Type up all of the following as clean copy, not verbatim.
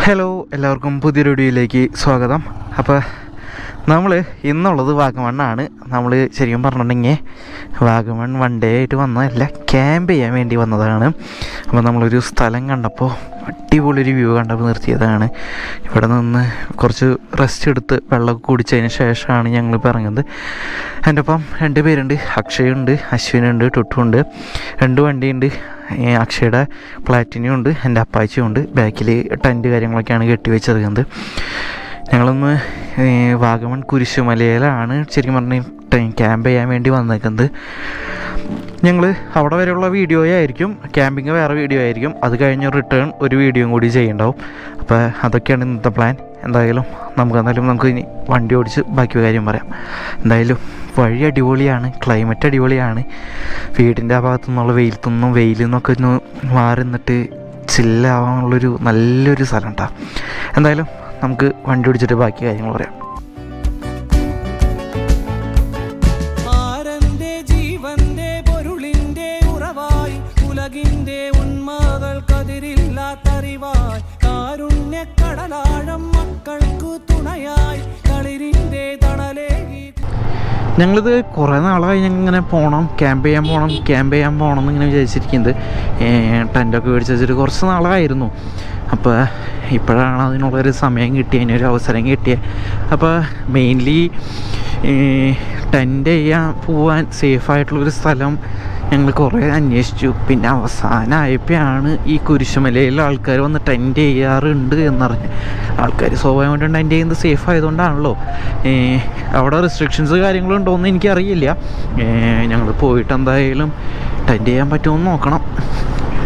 Hello, എല്ലാവർക്കും പുതിയൊരു വീഡിയോയിലേക്ക് സ്വാഗതം. അപ്പോൾ നമ്മൾ ഇന്നുള്ളത് വാഗമണ്ണാണ്. നമ്മൾ ശരിക്കും പറഞ്ഞിട്ടുണ്ടെങ്കിൽ വാഗമൺ വൺ ഡേ ആയിട്ട് വന്നതല്ല, ക്യാമ്പ് ചെയ്യാൻ വേണ്ടി വന്നതാണ്. അപ്പോൾ നമ്മളൊരു സ്ഥലം കണ്ടപ്പോൾ അടിപൊളിയൊരു വ്യൂ കണ്ടപ്പോൾ നിർത്തിയതാണ്. ഇവിടെ നിന്ന് കുറച്ച് റെസ്റ്റ് എടുത്ത് വെള്ളമൊക്കെ കുടിച്ചതിന് ശേഷമാണ് ഞങ്ങളിപ്പോൾ ഇറങ്ങുന്നത്. എൻ്റെ ഒപ്പം 2 പേരുണ്ട്, അക്ഷയുണ്ട്, അശ്വിനുണ്ട്, ടുട്ടുണ്ട്. 2 വണ്ടിയുണ്ട്. അക്ഷയുടെ പ്ലാറ്റിനും ഉണ്ട്, എൻ്റെ അപ്പാച്ചിയും ഉണ്ട്. ബാക്കിൽ ടെൻറ്റ് കാര്യങ്ങളൊക്കെയാണ് കെട്ടി വെച്ചിരിക്കുന്നത്. ഞങ്ങളൊന്ന് വാഗമൺ കുരിശുമലയിലാണ് ശരിക്കും പറഞ്ഞാൽ ക്യാമ്പ് ചെയ്യാൻ വേണ്ടി വന്നേക്കുന്നത്. ഞങ്ങൾ അവിടെ വരെയുള്ള വീഡിയോ ആയിരിക്കും, ക്യാമ്പിങ് വേറെ വീഡിയോ ആയിരിക്കും. അത് കഴിഞ്ഞ് റിട്ടേൺ ഒരു വീഡിയോയും കൂടി ചെയ്യണ്ടാവും. അപ്പോൾ അതൊക്കെയാണ് ഇന്നത്തെ പ്ലാൻ. എന്തായാലും നമുക്ക് ഇനി വണ്ടി ഓടിച്ച് ബാക്കി കാര്യം പറയാം. എന്തായാലും വഴി അടിപൊളിയാണ്, ക്ലൈമറ്റ് അടിപൊളിയാണ്. വീടിൻ്റെ ആ ഭാഗത്തു നിന്നുള്ള വെയിലിൽ നിന്നൊക്കെ ഒന്ന് മാറി നിന്നിട്ട് ചില്ലാവാനുള്ളൊരു നല്ലൊരു സ്ഥലം കേട്ടോ. എന്തായാലും നമുക്ക് വണ്ടി ഓടിച്ചിട്ട് ബാക്കി കാര്യങ്ങൾ പറയാം. ഞങ്ങളിത് കുറേ നാളായി ഇങ്ങനെ ക്യാമ്പ് ചെയ്യാൻ പോകണം എന്നിങ്ങനെ വിചാരിച്ചിരിക്കുന്നത്. ടെൻറ്റൊക്കെ മേടിച്ച് വെച്ചിട്ട് കുറച്ച് നാളായിരുന്നു. അപ്പോൾ ഇപ്പോഴാണ് അതിനുള്ളൊരു സമയം കിട്ടിയത്, അതിനൊരു അവസരം കിട്ടിയത്. അപ്പോൾ മെയിൻലി ടെൻറ്റ് പോവാൻ സേഫായിട്ടുള്ളൊരു സ്ഥലം ഞങ്ങൾ കുറേ അന്വേഷിച്ചു. പിന്നെ അവസാനമായപ്പോഴാണ് ഈ കുരിശുമലയിൽ ആൾക്കാർ വന്ന് ടെൻറ്റ് ചെയ്യാറുണ്ട് എന്നറിഞ്ഞ്. ആൾക്കാർ സ്വാഭാവികമായിട്ടും ടെൻറ്റ് ചെയ്യുന്നത് സേഫ് ആയതുകൊണ്ടാണല്ലോ. അവിടെ റെസ്ട്രിക്ഷൻസ് കാര്യങ്ങളുണ്ടോയെന്ന് എനിക്കറിയില്ല. ഞങ്ങൾ പോയിട്ട് എന്തായാലും ടെൻറ്റ് ചെയ്യാൻ പറ്റുമെന്ന് നോക്കണം.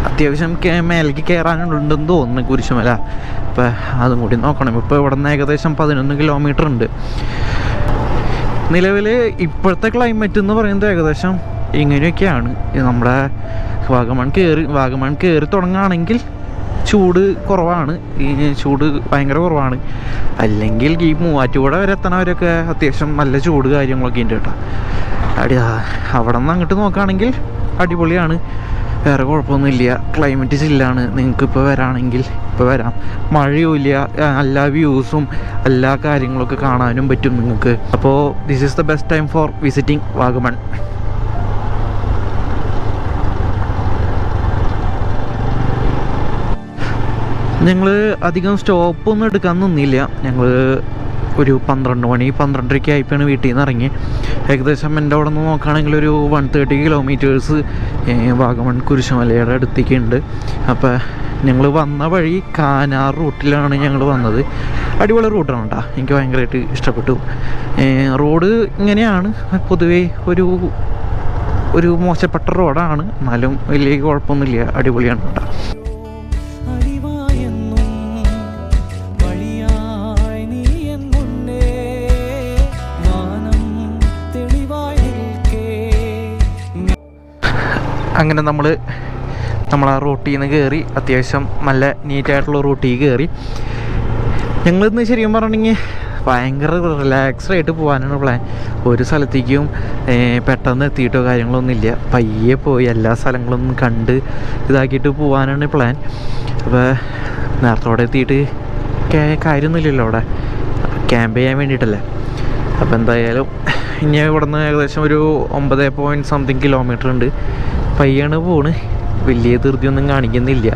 അത്യാവശ്യം മേലേക്ക് കയറാനുണ്ടെന്ന് തോന്നുന്നു കുരിശുമല. അപ്പോൾ അതും കൂടി നോക്കണം. ഇപ്പോൾ ഇവിടെ നിന്ന് ഏകദേശം 11 കിലോമീറ്റർ ഉണ്ട്. നിലവിൽ ഇപ്പോഴത്തെ ക്ലൈമറ്റ് എന്ന് പറയുന്നത് ഏകദേശം ഇങ്ങനെയൊക്കെയാണ്. നമ്മുടെ വാഗമൺ കയറി തുടങ്ങുകയാണെങ്കിൽ ചൂട് കുറവാണ്, ചൂട് ഭയങ്കര കുറവാണ്. അല്ലെങ്കിൽ ഈ മൂവാറ്റുപുഴ വരെ എത്തണവരൊക്കെ അത്യാവശ്യം നല്ല ചൂട് കാര്യങ്ങളൊക്കെ ഉണ്ട് കേട്ടോ. അവിടെ നിന്ന് അങ്ങോട്ട് നോക്കുകയാണെങ്കിൽ അടിപൊളിയാണ്, വേറെ കുഴപ്പമൊന്നുമില്ല. ക്ലൈമറ്റ് ചില്ലാണ്. നിങ്ങൾക്കിപ്പോൾ വരാണെങ്കിൽ ഇപ്പോൾ വരാം. മഴയുമില്ല, എല്ലാ വ്യൂസും എല്ലാ കാര്യങ്ങളൊക്കെ കാണാനും പറ്റും നിങ്ങൾക്ക്. അപ്പോൾ this is the best time for visiting Vagamon. ഞങ്ങൾ അധികം സ്റ്റോപ്പൊന്നും എടുക്കാൻ നിന്നില്ല. ഞങ്ങൾ ഒരു 12 മണി 12:30 ആയിപ്പോഴാണ് വീട്ടിൽ നിന്ന് ഇറങ്ങി. ഏകദേശം എൻ്റെ അവിടെ നിന്ന് നോക്കുകയാണെങ്കിൽ ഒരു 130 കിലോമീറ്റേഴ്സ് വാഗമൺ കുരിശുമലയുടെ അടുത്തേക്ക് ഉണ്ട്. അപ്പോൾ ഞങ്ങൾ വന്ന വഴി കാനാർ റൂട്ടിലാണ് ഞങ്ങൾ വന്നത്. അടിപൊളി റൂട്ടാണ് കേട്ടോ, എനിക്ക് ഭയങ്കരമായിട്ട് ഇഷ്ടപ്പെട്ടു. റോഡ് ഇങ്ങനെയാണ്, പൊതുവേ ഒരു മോശപ്പെട്ട റോഡാണ്, എന്നാലും വലിയ കുഴപ്പമൊന്നുമില്ല, അടിപൊളിയാണ് കേട്ടോ. അങ്ങനെ നമ്മൾ ആ റൂട്ടിൽ നിന്ന് കയറി, അത്യാവശ്യം നല്ല നീറ്റായിട്ടുള്ള റൂട്ടിൽ കയറി. ഞങ്ങളിന്ന് ശരിക്കും പറഞ്ഞിട്ടുണ്ടെങ്കിൽ ഭയങ്കര റിലാക്സ്ഡ് ആയിട്ട് പോകാനാണ് പ്ലാൻ. ഒരു സ്ഥലത്തേക്കും പെട്ടെന്ന് എത്തിയിട്ടോ കാര്യങ്ങളൊന്നുമില്ല. പയ്യെ പോയി എല്ലാ സ്ഥലങ്ങളൊന്നും കണ്ട് ഇതാക്കിയിട്ട് പോകാനാണ് പ്ലാൻ. അപ്പോൾ നേരത്തോടെ എത്തിയിട്ട് കാര്യമൊന്നുമില്ലല്ലോ, അവിടെ ക്യാമ്പ് ചെയ്യാൻ വേണ്ടിയിട്ടല്ലേ. അപ്പോൾ എന്തായാലും ഇനി ഇവിടെ നിന്ന് ഏകദേശം ഒരു 9 കിലോമീറ്റർ ഉണ്ട്. പയ്യാണ് പോണ്, വലിയ ധൃതിയൊന്നും കാണിക്കുന്നില്ല.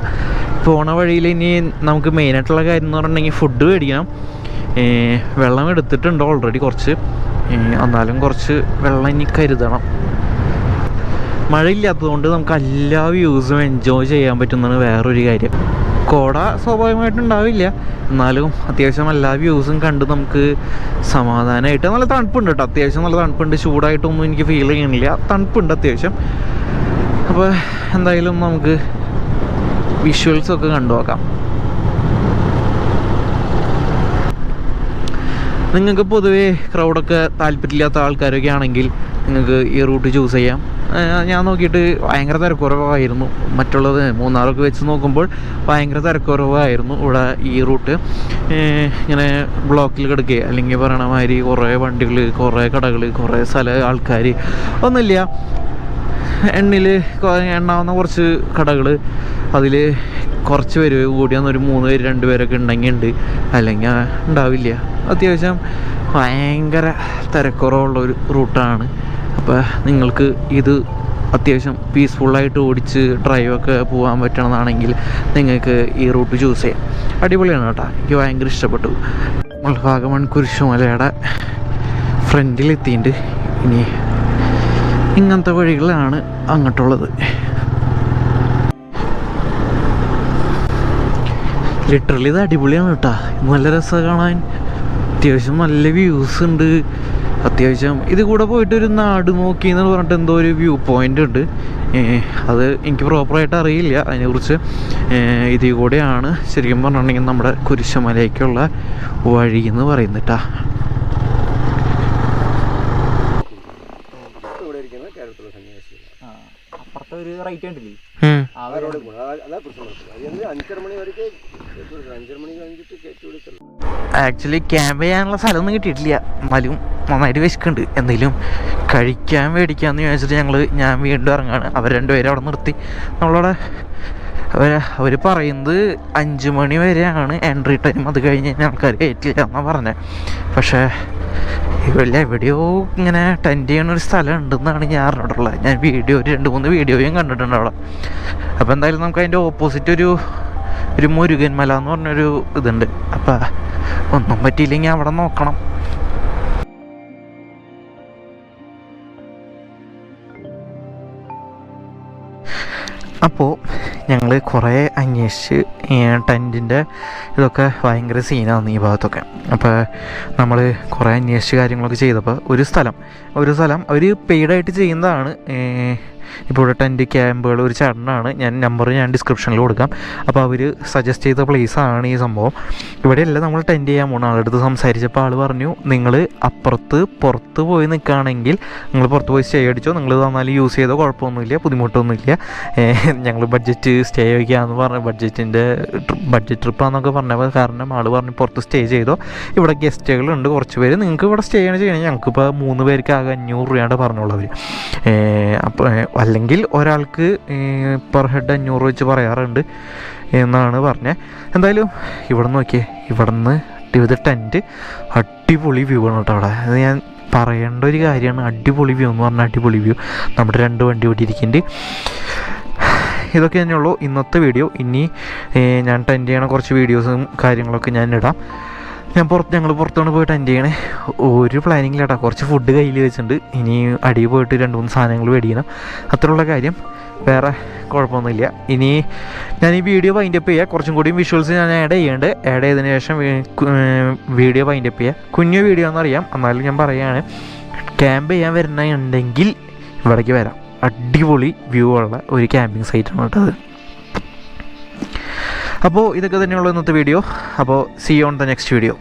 പോണ വഴിയിൽ ഇനി നമുക്ക് മെയിനായിട്ടുള്ള കാര്യം എന്ന് പറഞ്ഞിട്ടുണ്ടെങ്കിൽ ഫുഡ് മേടിക്കണം. വെള്ളം എടുത്തിട്ടുണ്ട് ഓൾറെഡി കുറച്ച്, എന്നാലും കുറച്ച് വെള്ളം ഇനി കരുതണം. മഴയില്ലാത്തതുകൊണ്ട് നമുക്ക് എല്ലാ വ്യൂസും എൻജോയ് ചെയ്യാൻ പറ്റുന്നതാണ് വേറൊരു കാര്യം. കോട സ്വാഭാവികമായിട്ടുണ്ടാവില്ല, എന്നാലും അത്യാവശ്യം എല്ലാ വ്യൂസും കണ്ട് നമുക്ക് സമാധാനമായിട്ട്. നല്ല തണുപ്പുണ്ട് കേട്ടോ, അത്യാവശ്യം നല്ല തണുപ്പുണ്ട്. ചൂടായിട്ടൊന്നും എനിക്ക് ഫീൽ ചെയ്യണില്ല, തണുപ്പുണ്ട് അത്യാവശ്യം. അപ്പോൾ എന്തായാലും നമുക്ക് വിഷ്വൽസൊക്കെ കണ്ടു നോക്കാം. നിങ്ങൾക്ക് പൊതുവേ ക്രൗഡൊക്കെ താല്പര്യമില്ലാത്ത ആൾക്കാരൊക്കെ ആണെങ്കിൽ നിങ്ങൾക്ക് ഈ റൂട്ട് ചൂസ് ചെയ്യാം. ഞാൻ നോക്കിയിട്ട് ഭയങ്കര തിരക്കുറവായിരുന്നു. മറ്റുള്ളത് മൂന്നാറൊക്കെ വെച്ച് നോക്കുമ്പോൾ ഭയങ്കര തിരക്കുറവായിരുന്നു ഇവിടെ ഈ റൂട്ട്. ഇങ്ങനെ ബ്ലോക്കിൽ കിടക്കുക അല്ലെങ്കിൽ പറയണ മാതിരി കുറേ വണ്ടികൾ, കുറേ കടകൾ, കുറേ ആൾക്കാർ ഒന്നുമില്ല. എണ്ണാവുന്ന കുറച്ച് കടകൾ, അതിൽ കുറച്ച് പേര് കൂടിയാൽ ഒരു 3 പേര് 2 പേരൊക്കെ ഉണ്ടെങ്കിൽ ഉണ്ട്, അല്ലെങ്കിൽ ഉണ്ടാവില്ല. അത്യാവശ്യം ഭയങ്കര തിരക്കുറവുള്ളൊരു റൂട്ടാണ്. അപ്പോൾ നിങ്ങൾക്ക് ഇത് അത്യാവശ്യം പീസ്ഫുള്ളായിട്ട് ഓടിച്ച് ഡ്രൈവൊക്കെ പോകാൻ പറ്റണമെന്നാണെങ്കിൽ നിങ്ങൾക്ക് ഈ റൂട്ട് ചൂസ് ചെയ്യാം. അടിപൊളിയാണ് കേട്ടോ, എനിക്ക് ഭയങ്കര ഇഷ്ടപ്പെട്ടു. വാഗമൺ കുരിശുമലയുടെ ഫ്രണ്ടിലെത്തിയിട്ട് ഇനി ഇങ്ങനത്തെ വഴികളാണ് അങ്ങോട്ടുള്ളത്. ലിറ്ററലി ഇത് അടിപൊളിയാണ് കേട്ടോ, നല്ല രസമാണ് കാണാൻ. അത്യാവശ്യം നല്ല വ്യൂസ് ഉണ്ട്. അത്യാവശ്യം ഇത് കൂടെ പോയിട്ടൊരു നാട് നോക്കി എന്ന് പറഞ്ഞിട്ട് എന്തോ ഒരു വ്യൂ പോയിൻ്റ് ഉണ്ട്. അത് എനിക്ക് പ്രോപ്പറായിട്ട് അറിയില്ല അതിനെക്കുറിച്ച്. ഇതിൽ കൂടെയാണ് ശരിക്കും പറഞ്ഞിട്ടുണ്ടെങ്കിൽ നമ്മുടെ കുരിശുമലയ്ക്കുള്ള വഴി എന്ന് പറയുന്നത് കേട്ടോ. ഒരു റൈറ്റ് കണ്ടില്ലേ, ആക്ച്വലി ക്യാമ്പ് ചെയ്യാനുള്ള സ്ഥലമൊന്നും കിട്ടിയിട്ടില്ല. എന്നാലും നന്നായിട്ട് വിശക്കുന്നുണ്ട്. എന്തെങ്കിലും കഴിക്കാൻ മേടിക്കാമെന്ന് ചോദിച്ചിട്ട് ഞാൻ വീണ്ടും ഇറങ്ങാണ്. അവർ 2 പേരും അവിടെ നിർത്തി. നമ്മളവിടെ അവർ പറയുന്നത് 5 മണി വരെയാണ് എൻട്രി ടൈം. അത് കഴിഞ്ഞ് കഴിഞ്ഞാൽ ആൾക്കാർ കയറ്റില്ല എന്നാണ് പറഞ്ഞത്. പക്ഷേ ഇവല്ല എവിടെയോ ഇങ്ങനെ ടെൻറ്റ് ചെയ്യണ ഒരു സ്ഥലം ഉണ്ടെന്നാണ് ഞാൻ അറിഞ്ഞിട്ടുള്ളത്. ഞാൻ ഒരു 2-3 വീഡിയോയും കണ്ടിട്ടുണ്ട് അവിടെ. അപ്പോൾ എന്തായാലും നമുക്ക് അതിൻ്റെ ഓപ്പോസിറ്റ് ഒരു മുരുകൻ മല എന്ന് പറഞ്ഞൊരു ഇതുണ്ട്. അപ്പം ഒന്നും പറ്റിയില്ലെങ്കിൽ അവിടെ നോക്കണം. അപ്പോൾ ഞങ്ങൾ കുറേ അന്വേഷിച്ച് ടെൻറ്റിൻ്റെ ഇതൊക്കെ ഭയങ്കര സീനാണ് ഈ ഭാഗത്തൊക്കെ. അപ്പോൾ നമ്മൾ കുറേ അന്വേഷിച്ച് കാര്യങ്ങളൊക്കെ ചെയ്തപ്പോൾ ഒരു സ്ഥലം അവർ പെയ്ഡായിട്ട് ചെയ്യുന്നതാണ്. ഇപ്പോൾ ഇവിടെ ടെൻറ്റ് ക്യാമ്പുകൾ ഒരു ചേട്ടനാണ്, നമ്പർ ഞാൻ ഡിസ്ക്രിപ്ഷനിൽ കൊടുക്കാം. അപ്പോൾ അവർ സജസ്റ്റ് ചെയ്ത പ്ലേസാണ് ഈ സംഭവം. ഇവിടെയല്ല നമ്മൾ ടെൻറ്റ് ചെയ്യാൻ പോകുന്ന ആളെടുത്ത് സംസാരിച്ചപ്പോൾ ആൾ പറഞ്ഞു, നിങ്ങൾ പുറത്ത് പോയി നിൽക്കുകയാണെങ്കിൽ നിങ്ങൾ പുറത്ത് പോയി സ്റ്റേ അടിച്ചോ, നിങ്ങൾ തന്നാൽ യൂസ് ചെയ്തോ, കുഴപ്പമൊന്നുമില്ല, ബുദ്ധിമുട്ടൊന്നുമില്ല. ഞങ്ങൾ ബഡ്ജറ്റ് സ്റ്റേ വയ്ക്കാമെന്ന് പറഞ്ഞു, ബഡ്ജറ്റ് ട്രിപ്പാന്നൊക്കെ പറഞ്ഞപ്പോൾ കാരണം ആൾ പറഞ്ഞു പുറത്ത് സ്റ്റേ ചെയ്തോ, ഇവിടെ ഗസ്റ്റുകളുണ്ട് കുറച്ച് പേര്, നിങ്ങൾക്ക് ഇവിടെ സ്റ്റേ ചെയ്യണമെങ്കിൽ ഞങ്ങൾക്കിപ്പോൾ 3 പേർക്ക് ആകെ 500 രൂപയാണ് പറഞ്ഞുള്ളൂ അവർ. അപ്പോൾ അല്ലെങ്കിൽ ഒരാൾക്ക് പെർ ഹെഡ് 500 വെച്ച് പറയാറുണ്ട് എന്നാണ് പറഞ്ഞത്. എന്തായാലും ഇവിടെ നോക്കിയേ, ഇവിടുന്ന് ഇത് ടെൻറ്റ് അടിപൊളി വ്യൂ ആണ് കേട്ടോ അവിടെ. അത് ഞാൻ പറയേണ്ട ഒരു കാര്യമാണ്. അടിപൊളി വ്യൂ എന്ന് പറഞ്ഞാൽ അടിപൊളി വ്യൂ. നമ്മുടെ 2 വണ്ടി ഇവിടെ ഇരിക്കുന്നുണ്ട്. ഇതൊക്കെ തന്നെയുള്ളൂ ഇന്നത്തെ വീഡിയോ. ഇനി ഞാൻ ടെൻറ്റ് ചെയ്യണ കുറച്ച് വീഡിയോസും കാര്യങ്ങളൊക്കെ ഞാൻ ഇടാം. ഞങ്ങൾ പുറത്താണ് പോയിട്ട് ടെൻറ്റ് ചെയ്യണേ. ഒരു പ്ലാനിങ്ങില്ല കേട്ടോ. കുറച്ച് ഫുഡ് കയ്യിൽ വെച്ചിട്ടുണ്ട്. ഇനി അടിയിൽ പോയിട്ട് 2-3 സാധനങ്ങൾ മേടിക്കണം. അത്രയുള്ള കാര്യം, വേറെ കുഴപ്പമൊന്നുമില്ല. ഇനി ഞാൻ ഈ വീഡിയോ വൈൻഡപ്പ് ചെയ്യുക. കുറച്ചും കൂടി വിഷ്വൽസ് ഞാൻ ആഡ് ചെയ്തതിന് ശേഷം വീഡിയോ വൈൻഡപ്പ് ചെയ്യുക. കുഞ്ഞു വീഡിയോ എന്നറിയാം, എന്നാലും ഞാൻ പറയുകയാണ്, ക്യാമ്പ് ചെയ്യാൻ വരുന്നുണ്ടെങ്കിൽ ഇവിടേക്ക് വരാം. അടിപൊളി വ്യൂ ഉള്ള ഒരു ക്യാമ്പിങ് സൈറ്റാണ് കേട്ടത്. അപ്പോൾ ഇതൊക്കെ തന്നെയുള്ള ഇന്നത്തെ വീഡിയോ. അപ്പോൾ see you on the next video.